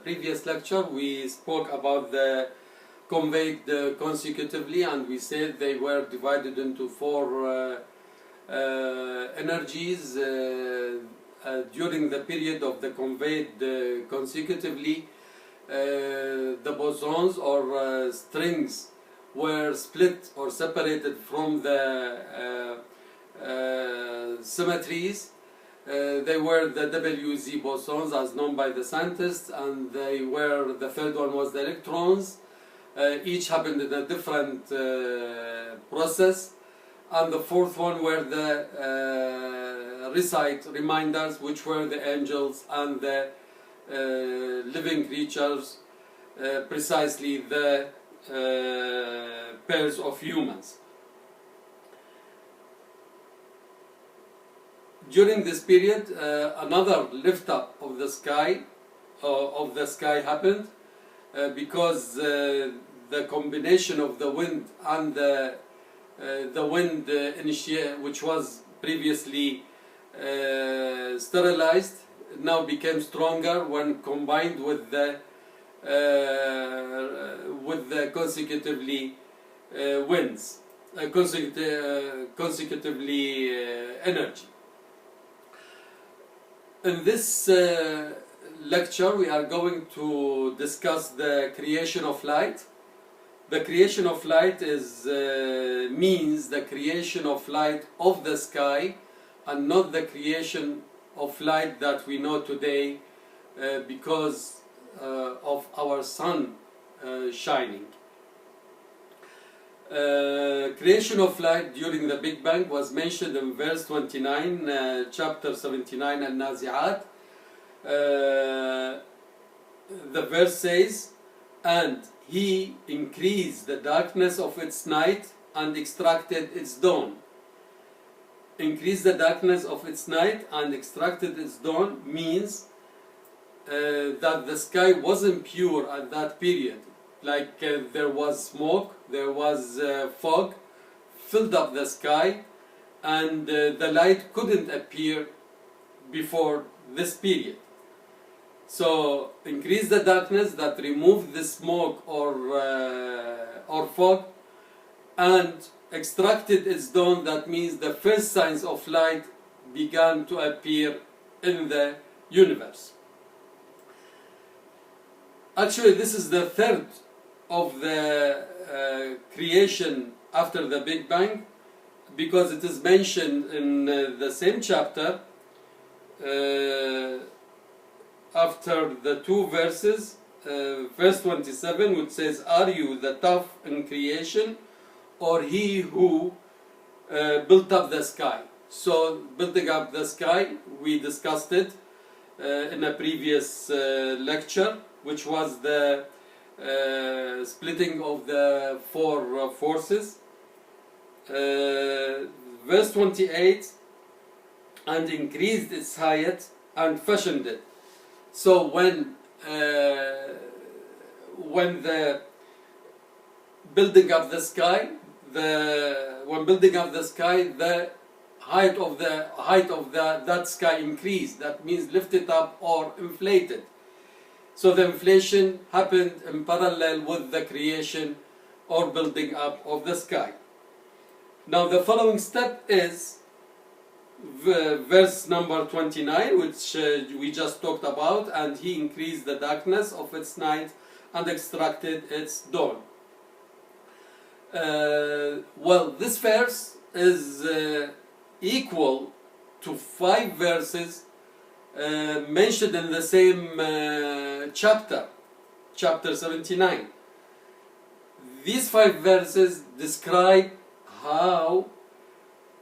previous lecture we spoke about the conveyed consecutively, and we said they were divided into four energies during the period of the conveyed consecutively. The bosons or strings were split or separated from the symmetries. They were the WZ bosons as known by the scientists, and the third one was the electrons. Each happened in a different process. And the fourth one were the reminders, which were the angels and the living creatures, precisely the pairs of humans. During this period, another lift up of the sky happened because the combination of the wind and the wind which was previously sterilized now became stronger when combined with the consecutively winds, consecutively energy. In this lecture we are going to discuss the creation of light. The creation of light means the creation of light of the sky, and not the creation of light that we know today because of our sun shining. Creation of light during the Big Bang was mentioned in verse 29, chapter 79 Al-Nazi'at. The verse says, "And he increased the darkness of its night and extracted its dawn." Increased the darkness of its night and extracted its dawn means that the sky wasn't pure at that period. Like there was smoke, there was fog, filled up the sky, and the light couldn't appear before this period. So increase the darkness, that removed the smoke or fog, and extracted its dawn, that means the first signs of light began to appear in the universe. Actually, this is the third of the creation after the Big Bang, because it is mentioned in the same chapter after the two verses, verse 27, which says, "Are you the tough in creation, or he who built up the sky?" So building up the sky, we discussed it in a previous lecture, which was the splitting of the four forces. Verse 28, "And increased its height and fashioned it." So when the building up the sky, the height of that sky increased. That means lifted up or inflated. So the inflation happened in parallel with the creation or building up of the sky. Now the following step is verse number 29, which we just talked about, "And he increased the darkness of its night and extracted its dawn." Well, this verse is equal to 5 verses mentioned in the same chapter 79. These 5 verses describe how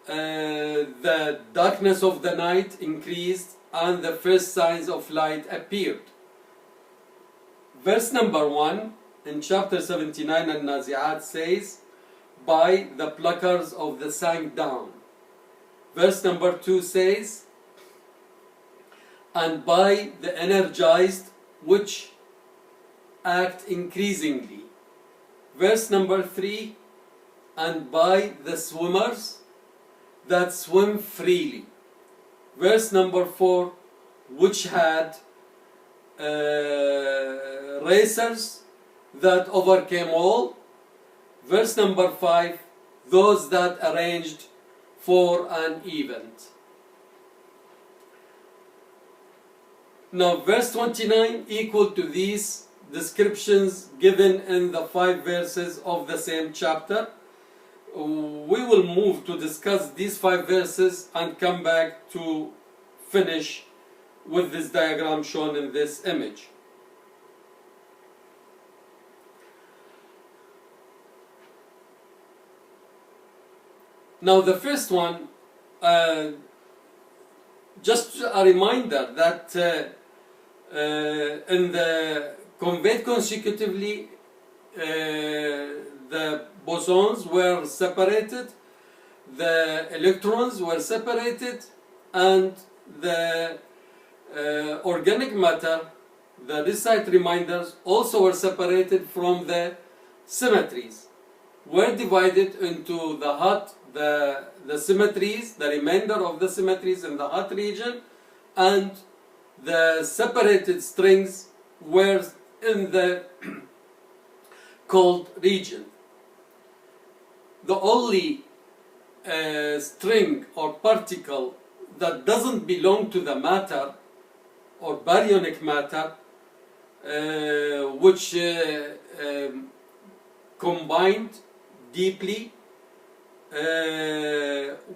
the darkness of the night increased and the first signs of light appeared. Verse number 1 in chapter 79 Al-Nazi'at says, "By the pluckers of the sank down." Verse number 2 says, "And by the energized which act increasingly." Verse number 3, "And by the swimmers that swim freely." Verse number 4, "Which had racers that overcame all. Verse number 5, those that arranged for an event. Now verse 29 equal to these descriptions given in the 5 verses of the same chapter. We will move to discuss these 5 verses and come back to finish with this diagram shown in this image. Now the first one, just a reminder that in the conveyed consecutively, the bosons were separated, the electrons were separated, and the organic matter, the recite reminders, also were separated from the symmetries, were divided into the hot, the symmetries, the remainder of the symmetries in the hot region, and the separated strings were in the cold region. The only string or particle that doesn't belong to the matter or baryonic matter, which combined deeply,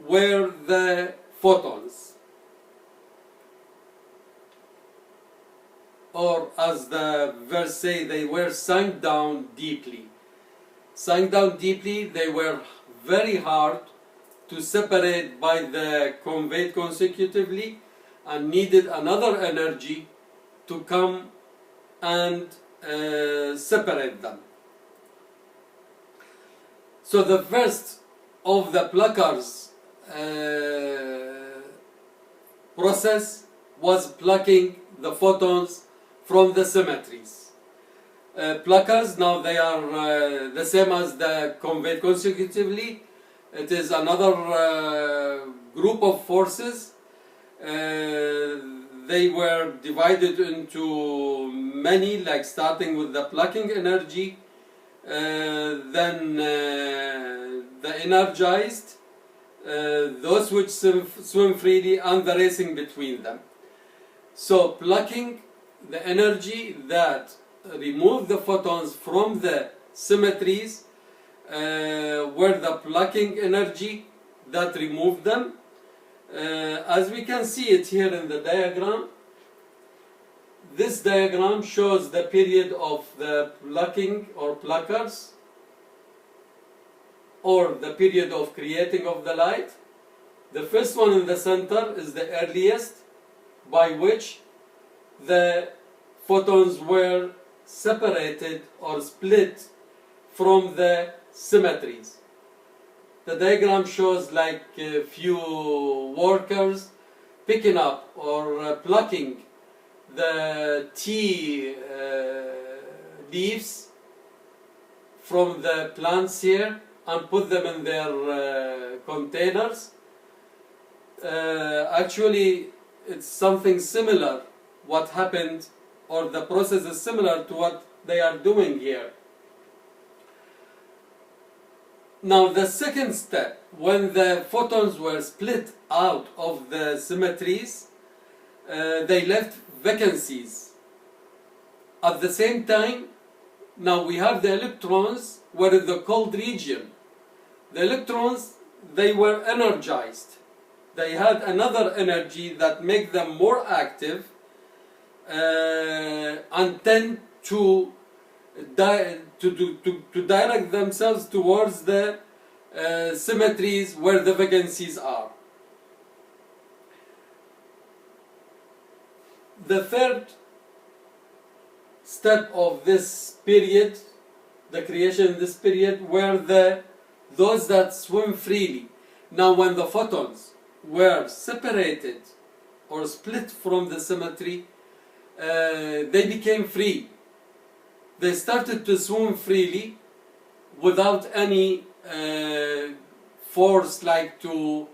were the photons, or as the verse say, they were sunk down deeply. Sunk down deeply, they were very hard to separate by the conveyed consecutively, and needed another energy to come and separate them. So the first of the pluckers process was plucking the photons from the symmetries. Pluckers, now they are the same as the conveyed consecutively. It is another group of forces. They were divided into many, like starting with the plucking energy, then the energized, those which swim freely, and the racing between them. So plucking, the energy that removed the photons from the symmetries, were the plucking energy that removed them. As we can see it here in the diagram, this diagram shows the period of the plucking or pluckers, or the period of creating of the light. The first one in the center is the earliest, by which the photons were separated or split from the symmetries. The diagram shows like a few workers picking up or plucking the tea leaves from the plants here and put them in their containers. Actually, it's something similar what happened, or the process is similar to what they are doing here. Now the second step, when the photons were split out of the symmetries, they left vacancies. At the same time, now we have the electrons were in the cold region. The electrons, they were energized. They had another energy that make them more active and tend to direct themselves towards the symmetries where the vacancies are. The third step of this period, the creation in this period, were those that swim freely. Now when the photons were separated or split from the symmetry, they became free. They started to swim freely without any force like to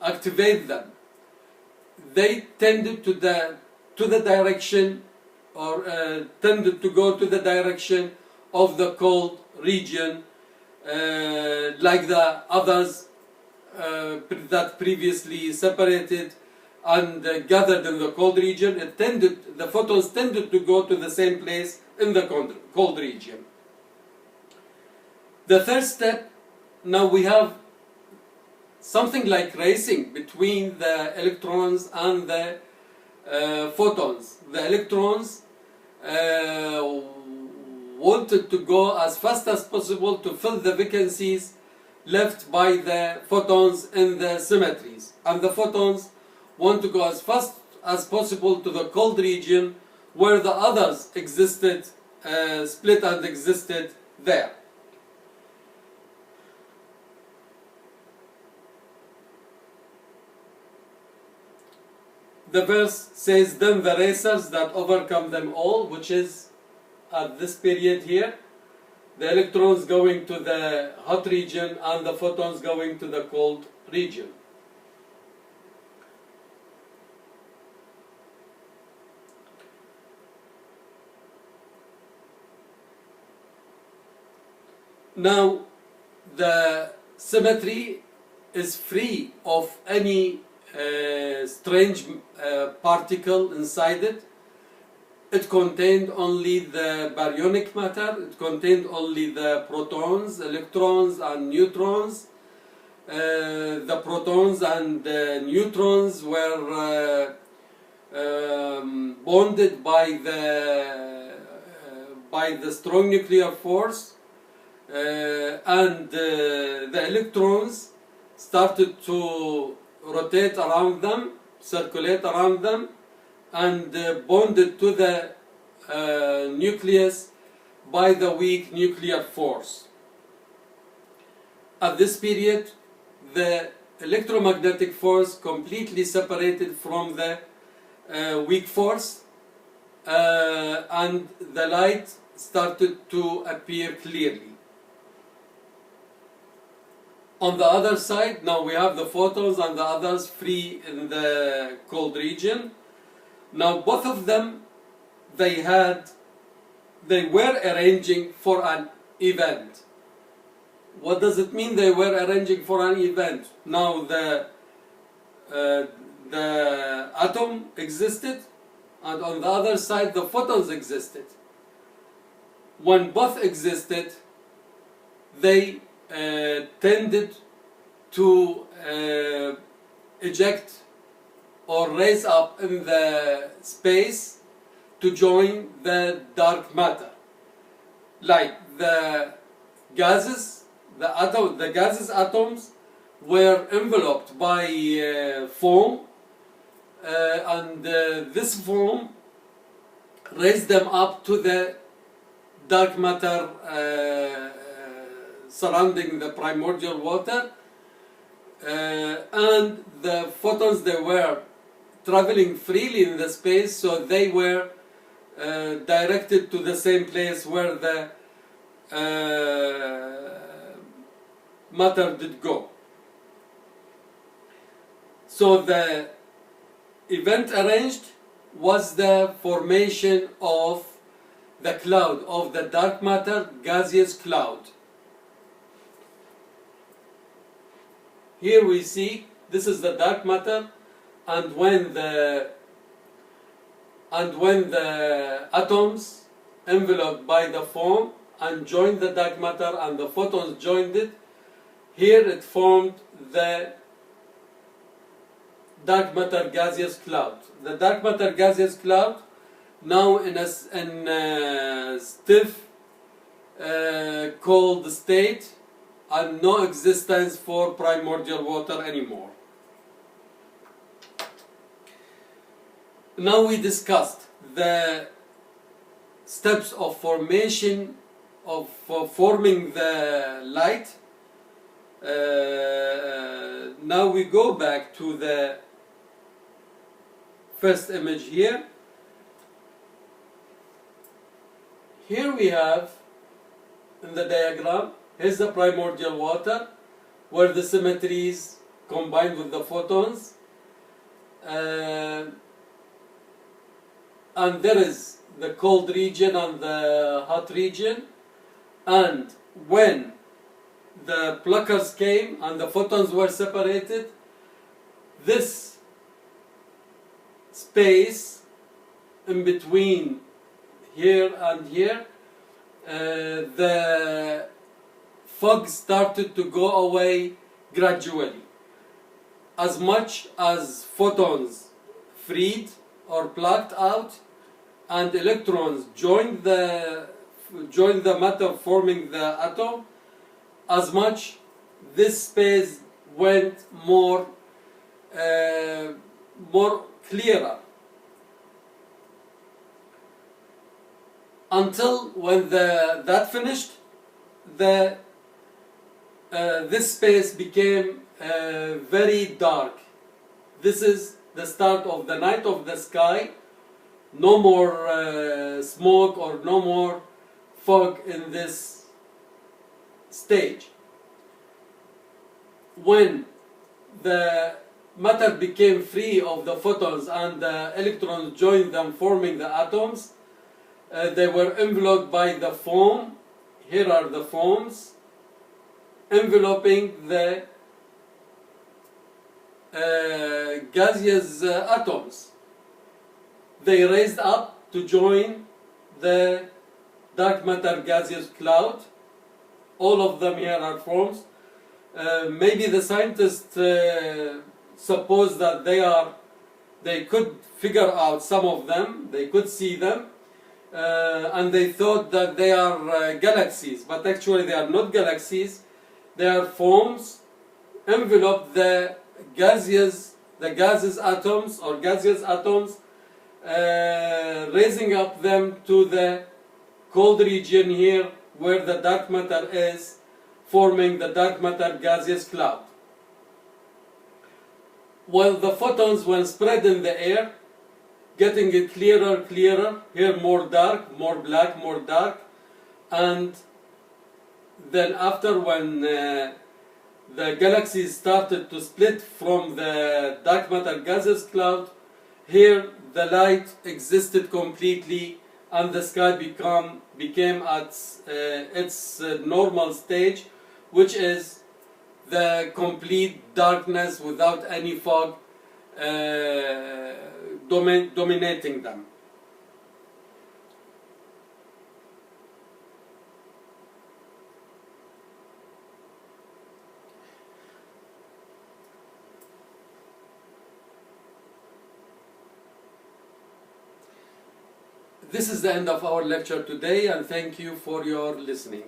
activate them. They tended to the direction or tended to go to the direction of the cold region, like the others that previously separated and gathered in the cold region. The photons tended to go to the same place in the cold region. The third step, now we have something like racing between the electrons and the photons. The electrons wanted to go as fast as possible to fill the vacancies left by the photons in the symmetries, and the photons want to go as fast as possible to the cold region where the others existed, split and existed there. The verse says, then the racers that overcome them all, which is at this period here, the electrons going to the hot region and the photons going to the cold region. Now, the symmetry is free of any strange particle inside it. It contained only the baryonic matter. It contained only the protons, electrons, and neutrons. The protons and neutrons were bonded by the strong nuclear force, and the electrons started to rotate around them, circulate around them, and bonded to the nucleus by the weak nuclear force. At this period, the electromagnetic force completely separated from the weak force, and the light started to appear clearly. On the other side, now we have the photons and the others free in the cold region. Now both of them, they were arranging for an event. What does it mean they were arranging for an event? Now the atom existed, and on the other side the photons existed. When both existed, they tended to eject or raise up in the space to join the dark matter. Like the gases, the gaseous atoms were enveloped by foam, and this foam raised them up to the dark matter surrounding the primordial water, and the photons, they were traveling freely in the space, so they were directed to the same place where the matter did go. So the event arranged was the formation of the cloud, of the dark matter gaseous cloud. Here we see, this is the dark matter, and when the atoms enveloped by the foam and joined the dark matter and the photons joined it, here it formed the dark matter gaseous cloud. The dark matter gaseous cloud, now in a stiff cold state, and no existence for primordial water anymore. Now we discussed the steps of forming the light. Now we go back to the first image here. Here we have in the diagram, here's the primordial water where the symmetries combined with the photons, and there is the cold region and the hot region, and when the pluckers came and the photons were separated, this space in between here and here, the fog started to go away gradually. As much as photons freed or plucked out and electrons joined the matter forming the atom, as much this space went more clearer, until when that finished, this space became very dark. This is the start of the night of the sky. No more smoke or no more fog in this stage. When the matter became free of the photons and the electrons joined them forming the atoms, they were enveloped by the foam. Here are the foams enveloping the gaseous atoms. They raised up to join the dark matter gaseous cloud. All of them here are forms. Maybe the scientists suppose that they could figure out some of them, they could see them, and they thought that they are galaxies, but actually they are not galaxies. They are foams envelop the gases atoms or gaseous atoms, raising up them to the cold region here where the dark matter is, forming the dark matter gaseous cloud. While the photons, when spread in the air, getting it clearer, here more dark, more black, more dark, and then after, when the galaxies started to split from the dark matter gaseous cloud, here the light existed completely and the sky became at its normal stage, which is the complete darkness without any fog dominating them. This is the end of our lecture today, and thank you for your listening.